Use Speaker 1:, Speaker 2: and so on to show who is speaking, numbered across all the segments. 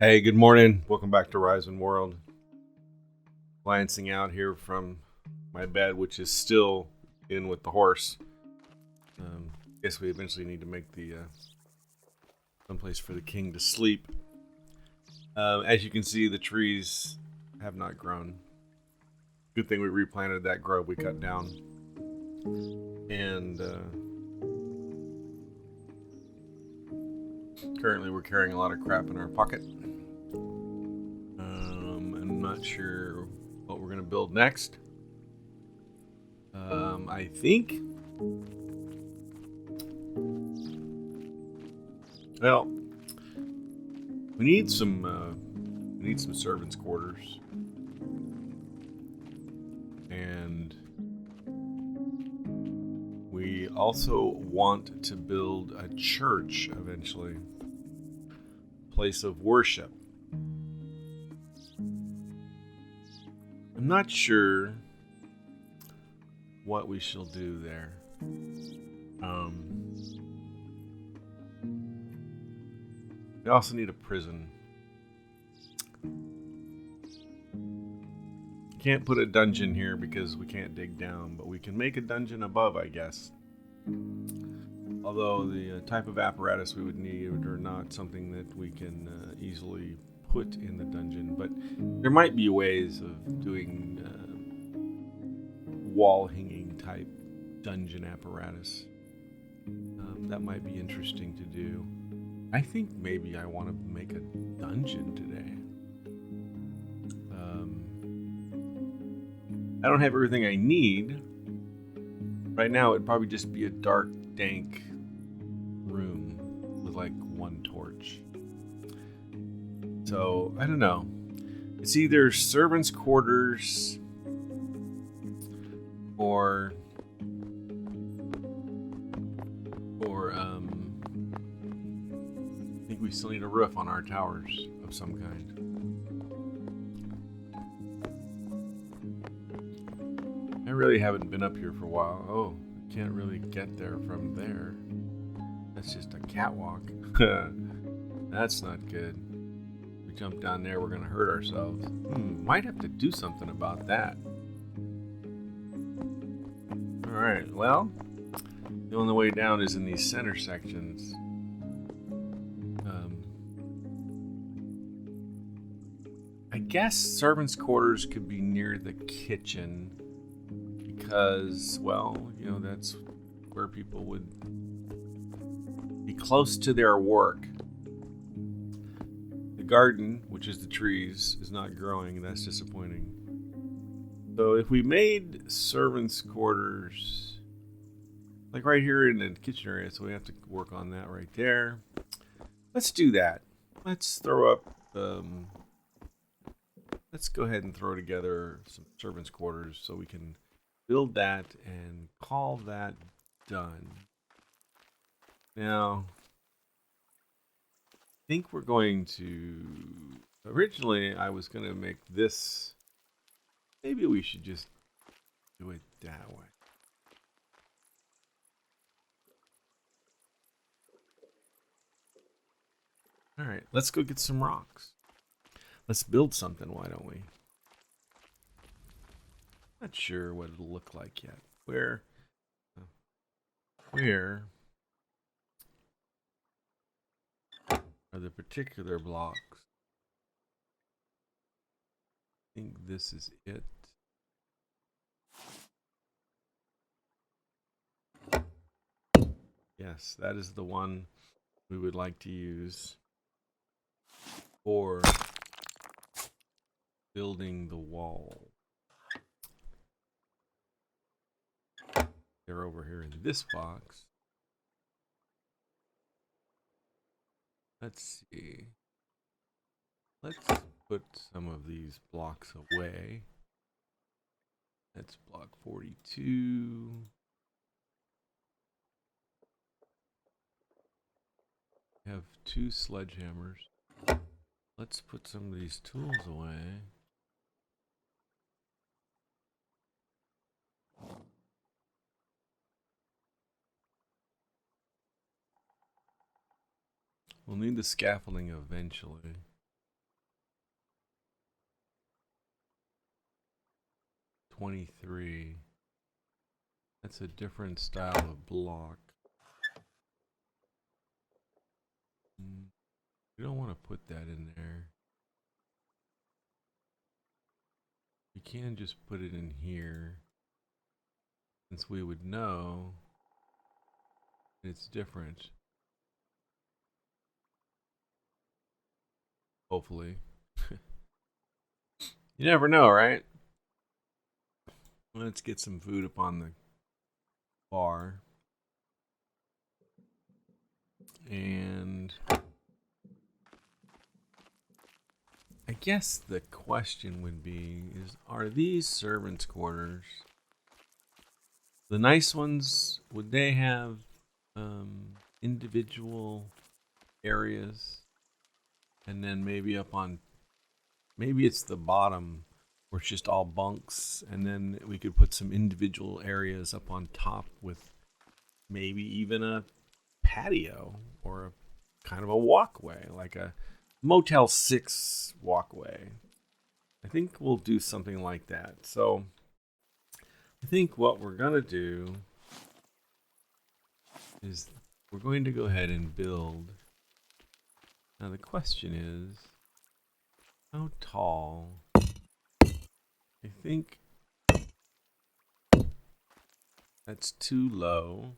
Speaker 1: Hey, good morning. Welcome back to Rising World. Glancing out here from my bed, which is still in with the horse. Guess we eventually need to make the someplace for the king to sleep. As you can see, the trees have not grown. Good thing we replanted that grove we cut down. And currently we're carrying a lot of crap in our pocket. I'm not sure what we're going to build next. I think, well, we need some servants' quarters, and we also want to build a church eventually, place of worship. I'm not sure what we shall do there. We also need a prison. Can't put a dungeon here because we can't dig down, but we can make a dungeon above, I guess. Although the type of apparatus we would need are not something that we can easily put in the dungeon, but there might be ways of doing wall hanging type dungeon apparatus. That might be interesting to do. I think maybe I want to make a dungeon today. I don't have everything I need. Right now it'd probably just be a dark, dank room with like one torch. So, I don't know. It's either servants' quarters or I think we still need a roof on our towers of some kind. I really haven't been up here for a while. Oh, I can't really get there from there. That's just a catwalk. That's not good. If we jump down there, we're going to hurt ourselves. Might have to do something about that. Alright, well, the only way down is in these center sections. I guess servants' quarters could be near the kitchen because, well, that's where people would be close to their work. The garden, which is the trees, is not growing, and that's disappointing. So if we made servants' quarters like right here in the kitchen area, so we have to work on that right there. Let's do that. Let's throw up, let's go ahead and throw together some servants' quarters so we can build that and call that done. Now, I think we're going to, originally I was going to make this, maybe we should just do it that way. All right, let's go get some rocks. Let's build something, why don't we? Not sure what it'll look like yet. Where are the particular blocks? I think this is it. Yes, that is the one we would like to use for building the wall. They're over here in this box. Let's see. Let's put some of these blocks away. That's block 42. We have 2 sledgehammers. Let's put some of these tools away. We'll need the scaffolding eventually. 23. That's a different style of block. We don't want to put that in there. You can just put it in here, since we would know it's different. Hopefully. You never know, right? Let's get some food up on the bar. And I guess the question would be is, are these servants' quarters, the nice ones, would they have individual areas? And then maybe up on, maybe it's the bottom where it's just all bunks, and then we could put some individual areas up on top with maybe even a patio or a kind of a walkway, like a Motel 6 walkway. I think we'll do something like that. So I think what we're going to do is we're going to go ahead and build. Now the question is, how tall? I think that's too low.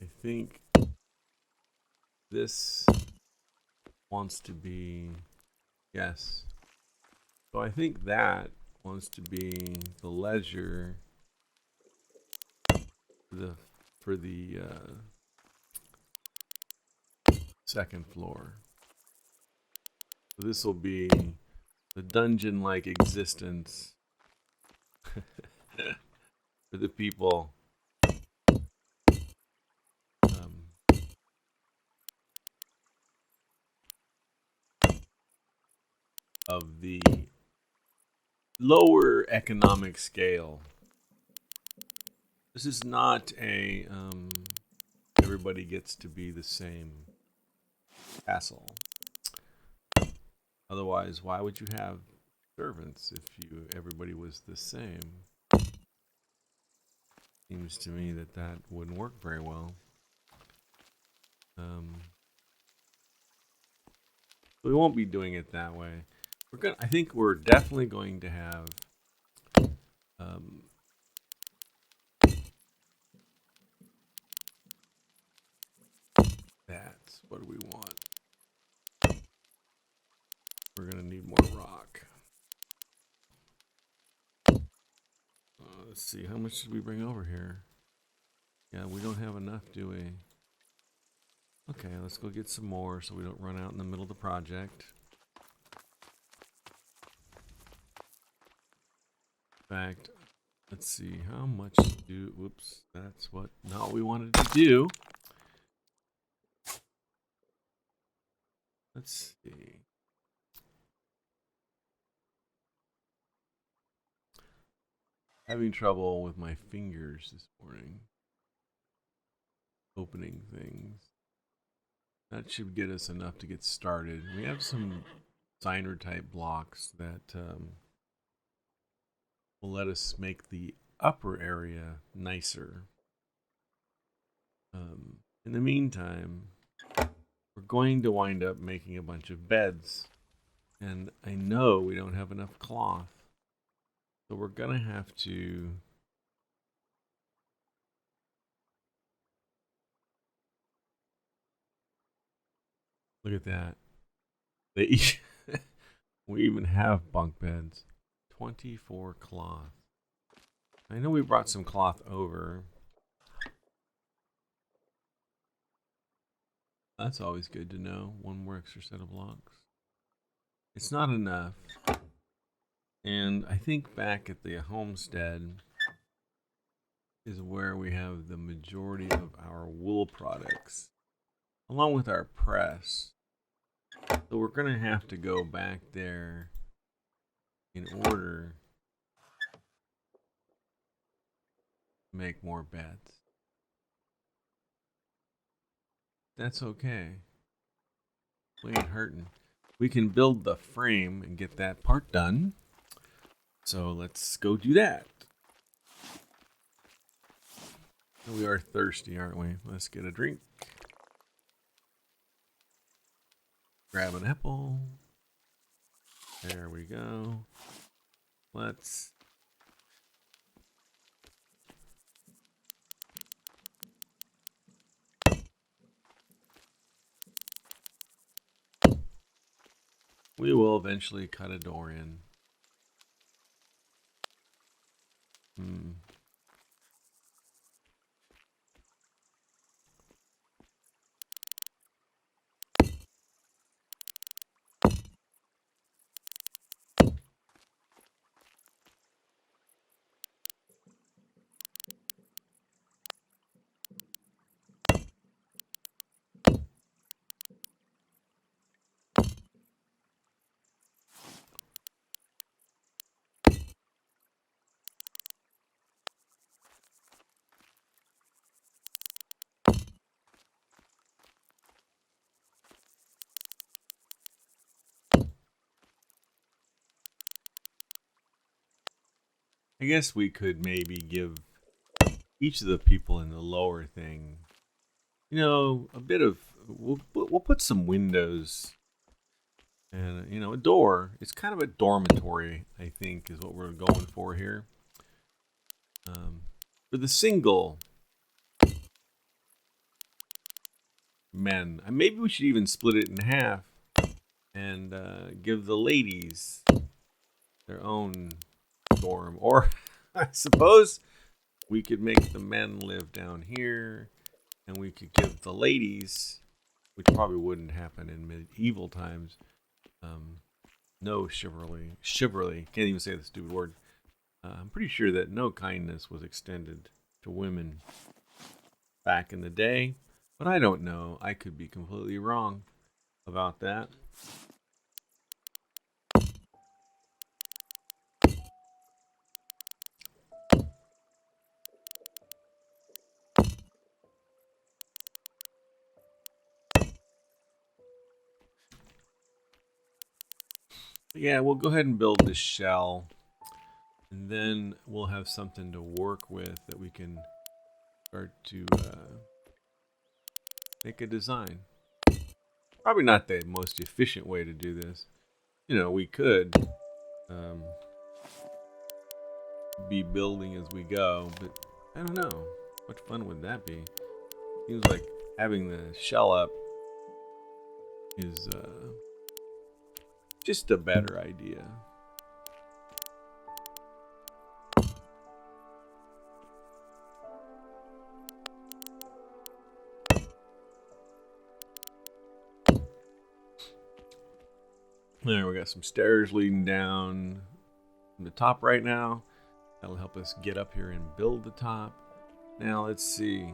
Speaker 1: I think this wants to be, yes. So I think that wants to be the leisure for the second floor. So this will be the dungeon-like existence for the people of the lower economic scale. This is not a everybody gets to be the same castle. Otherwise, why would you have servants if everybody was the same? Seems to me that wouldn't work very well. We won't be doing it that way. I think we're definitely going to have that's what we want. We're gonna need more rock. Let's see, how much did we bring over here? Yeah, we don't have enough, do we? Okay, let's go get some more so we don't run out in the middle of the project. In fact, let's see, how much whoops, that's not what we wanted to do. Let's see. Having trouble with my fingers this morning. Opening things. That should get us enough to get started. We have some signer type blocks that will let us make the upper area nicer. In the meantime, we're going to wind up making a bunch of beds. And I know we don't have enough cloth. So we're going to have to look at that. We even have bunk beds. 24 cloth. I know we brought some cloth over. That's always good to know. One more extra set of blocks. It's not enough. And I think back at the homestead is where we have the majority of our wool products, along with our press. So we're going to have to go back there in order to make more beds. That's okay. We ain't hurting. We can build the frame and get that part done. So let's go do that. We are thirsty, aren't we? Let's get a drink. Grab an apple. There we go. Let's... We will eventually cut a door in. I guess we could maybe give each of the people in the lower thing, you know, a bit of... We'll put some windows and, you know, a door. It's kind of a dormitory, I think, is what we're going for here. For the single men, maybe we should even split it in half and give the ladies their own dorm. Or I suppose we could make the men live down here and we could give the ladies, which probably wouldn't happen in medieval times, no chivalry, can't even say the stupid word. I'm pretty sure that no kindness was extended to women back in the day, but I don't know. I could be completely wrong about that. Yeah, we'll go ahead and build this shell, and then we'll have something to work with that we can start to make a design. Probably not the most efficient way to do this. You know, we could be building as we go, but I don't know. What fun would that be? Seems like having the shell up is just a better idea. There, we got some stairs leading down from the top right now. That'll help us get up here and build the top. Now let's see.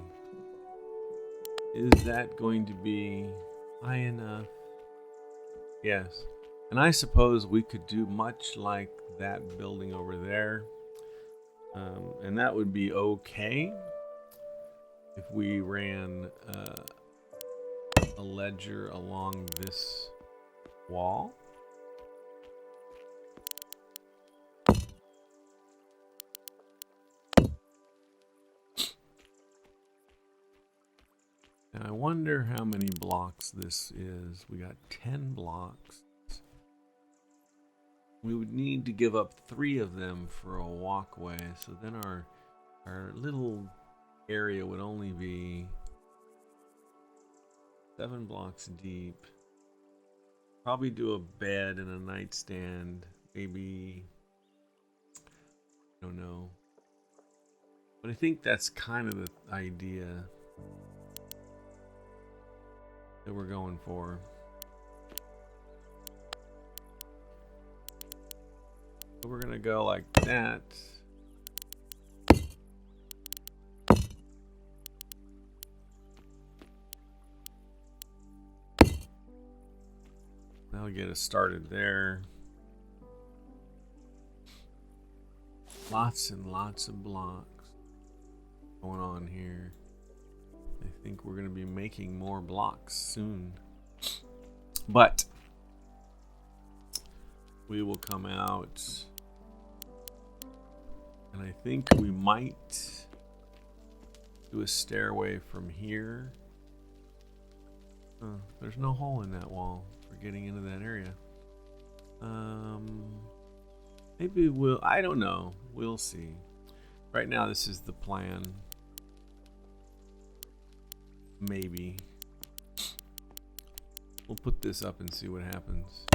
Speaker 1: Is that going to be high enough? Yes. And I suppose we could do much like that building over there. And that would be okay if we ran a ledger along this wall. And I wonder how many blocks this is. We got 10 blocks. We would need to give up 3 of them for a walkway, so then our little area would only be 7 blocks deep. Probably do a bed and a nightstand, maybe, I don't know. But I think that's kind of the idea that we're going for. So we're gonna go like that. That'll get us started there. Lots and lots of blocks going on here. I think we're going to be making more blocks soon. But we will come out, and I think we might do a stairway from here. There's no hole in that wall for getting into that area. Maybe we'll, I don't know. We'll see. Right now, this is the plan. Maybe. We'll put this up and see what happens.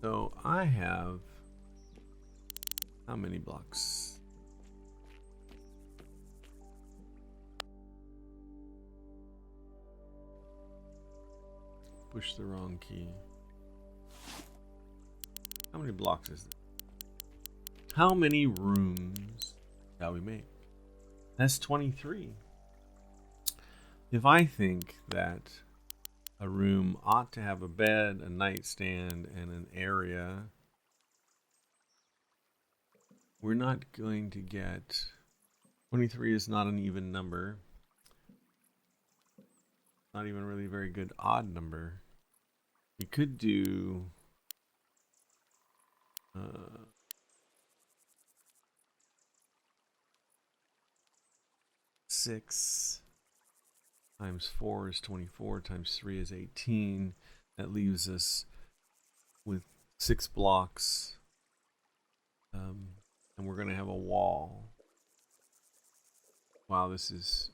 Speaker 1: So I have how many blocks? Push the wrong key. How many blocks is it? How many rooms shall we make? That's 23. If I think that a room ought to have a bed, a nightstand, and an area, we're not going to get 23 is not an even number. Not even really a very good odd number. You could do 6 times 4 is 24, times 3 is 18. That leaves us with 6 blocks. And we're going to have a wall. Wow, this is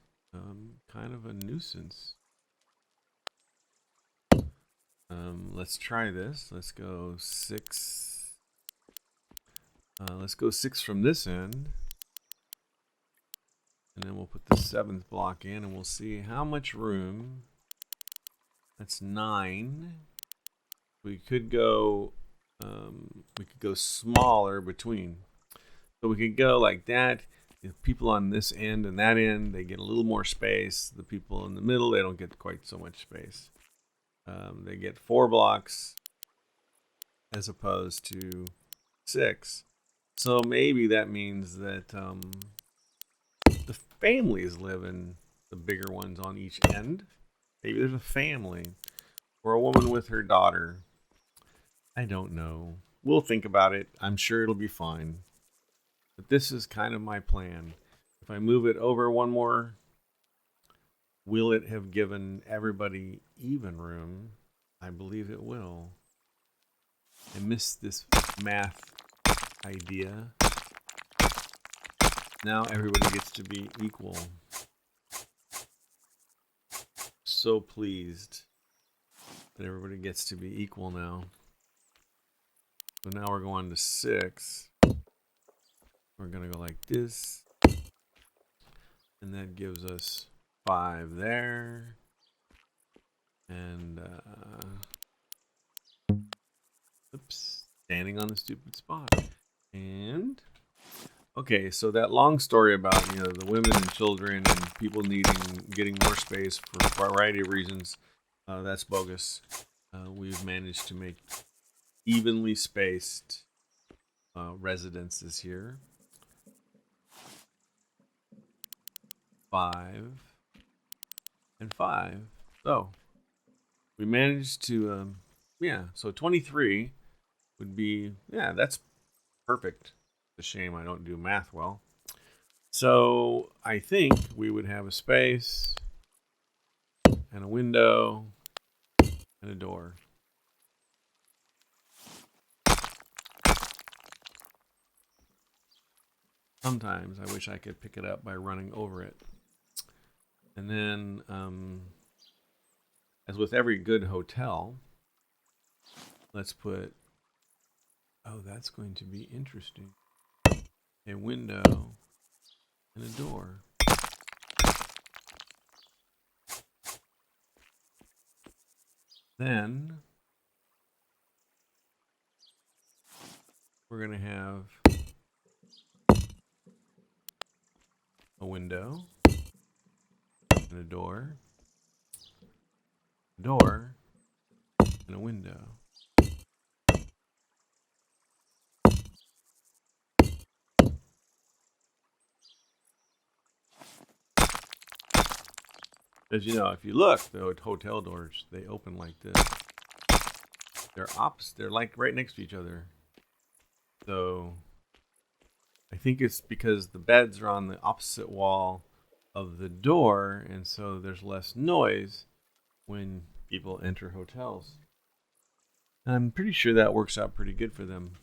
Speaker 1: kind of a nuisance. Let's try this. Let's go 6. Let's go 6 from this end. And then we'll put the 7th block in and we'll see how much room. That's 9. We could go smaller between. So we could go like that. The people on this end and that end, they get a little more space. The people in the middle, they don't get quite so much space. They get 4 blocks as opposed to 6. So maybe that means that the families live in the bigger ones on each end. Maybe there's a family or a woman with her daughter. I don't know. We'll think about it. I'm sure it'll be fine. But this is kind of my plan. If I move it over one more, will it have given everybody even room? I believe it will. I missed this math idea. Now everybody gets to be equal. So pleased that everybody gets to be equal now. So now we're going to 6. We're going to go like this. And that gives us 5 there. And, oops, standing on the stupid spot. And, okay, so that long story about, the women and children and people getting more space for a variety of reasons, that's bogus. We've managed to make evenly spaced residences here. 5 and 5. So we managed to, so 23 would be, that's perfect. It's a shame I don't do math well. So I think we would have a space and a window and a door. Sometimes I wish I could pick it up by running over it. And then, as with every good hotel, let's put, that's going to be interesting. A window and a door. Then we're going to have a window and a door, and a window. As you know, if you look, the hotel doors, they open like this. They're opposite. They're like right next to each other. So I think it's because the beds are on the opposite wall of the door, and so there's less noise when people enter hotels. And I'm pretty sure that works out pretty good for them.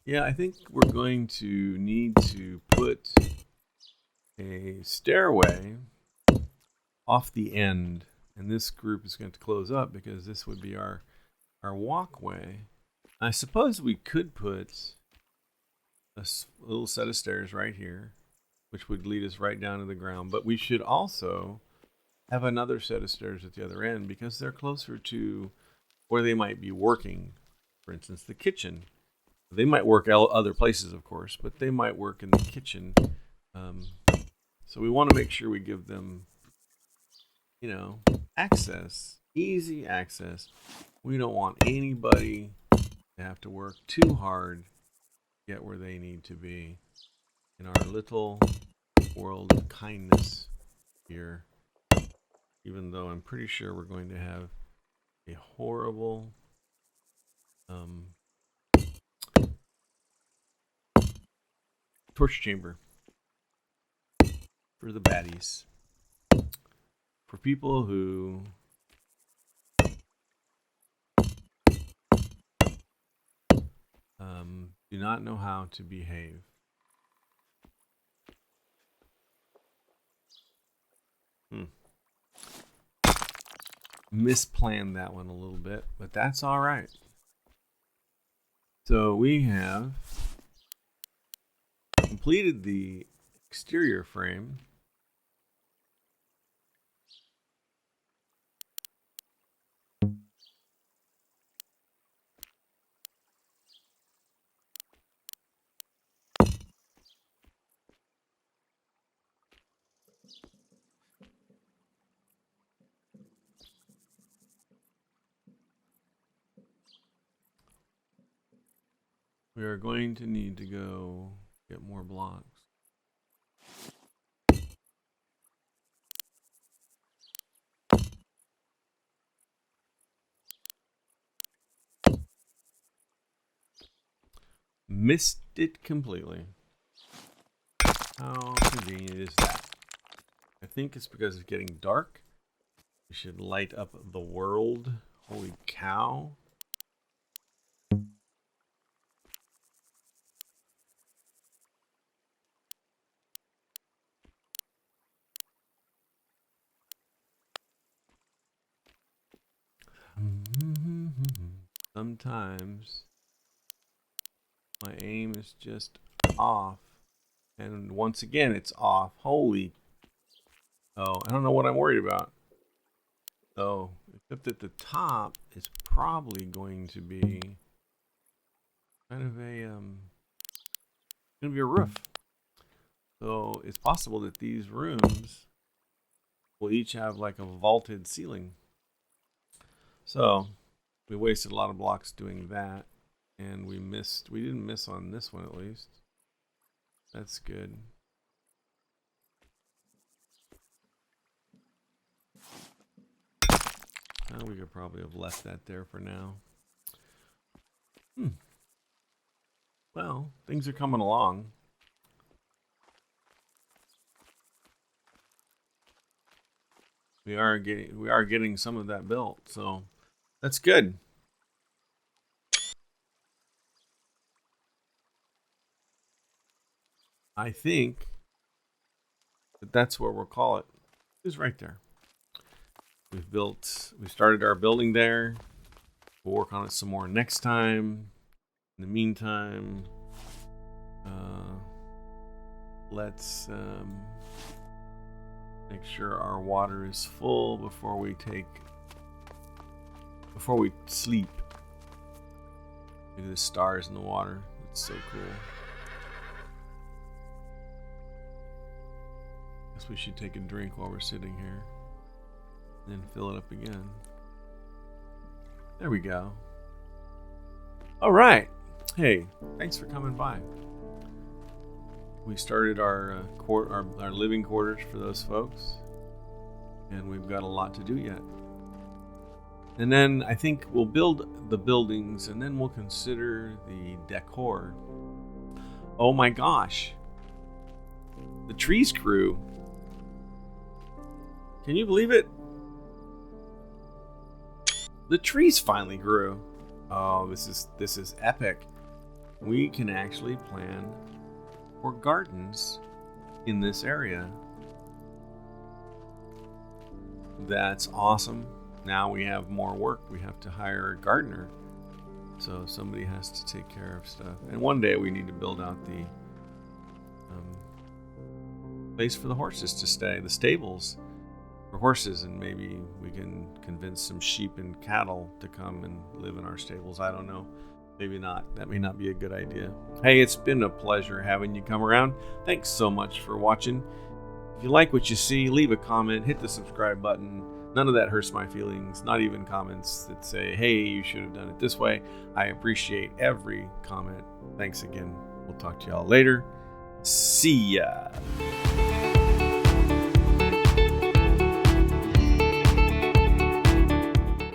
Speaker 1: Yeah, I think we're going to need to put a stairway off the end, and this group is going to close up because this would be our walkway. I suppose we could put a little set of stairs right here, which would lead us right down to the ground, but we should also have another set of stairs at the other end because they're closer to where they might be working. For instance, the kitchen. They might work other places, of course, but they might work in the kitchen. So we want to make sure we give them, access, easy access. We don't want anybody to have to work too hard to get where they need to be in our little world of kindness here. Even though I'm pretty sure we're going to have a horrible torture chamber for the baddies. For people who do not know how to behave. Misplanned that one a little bit, but that's all right. So we have completed the exterior frame. We are going to need to go get more blocks. Missed it completely. How convenient is that? I think it's because it's getting dark. We should light up the world. Holy cow. Sometimes my aim is just off. And once again, it's off. Holy. Oh, I don't know what I'm worried about. Oh, except at the top, it's probably going to be kind of going to be a roof. So it's possible that these rooms will each have like a vaulted ceiling. So we wasted a lot of blocks doing that, and we didn't miss on this one at least. That's good. We could probably have left that there for now. Well, things are coming along. We are getting some of that built, so that's good. I think that's where we'll call it. Is right there. We started our building there. We'll work on it some more next time. In the meantime, let's make sure our water is full before we sleep. Look at the stars in the water. It's so cool. Guess we should take a drink while we're sitting here. And then fill it up again. There we go. All right. Hey, thanks for coming by. We started our living quarters for those folks, and we've got a lot to do yet. And then I think we'll build the buildings, and then we'll consider the decor. Oh my gosh. The trees grew. Can you believe it? The trees finally grew. Oh, this is epic. We can actually plan for gardens in this area. That's awesome. Now we have more work. We have to hire a gardener. So somebody has to take care of stuff. And one day we need to build out the place for the horses to stay, the stables for horses, and maybe we can convince some sheep and cattle to come and live in our stables. I don't know. Maybe not. That may not be a good idea. Hey, it's been a pleasure having you come around. Thanks so much for watching. If you like what you see, leave a comment, hit the subscribe button. None of that hurts my feelings, not even comments that say, hey, you should have done it this way. I appreciate every comment. Thanks again. We'll talk to y'all later. See ya.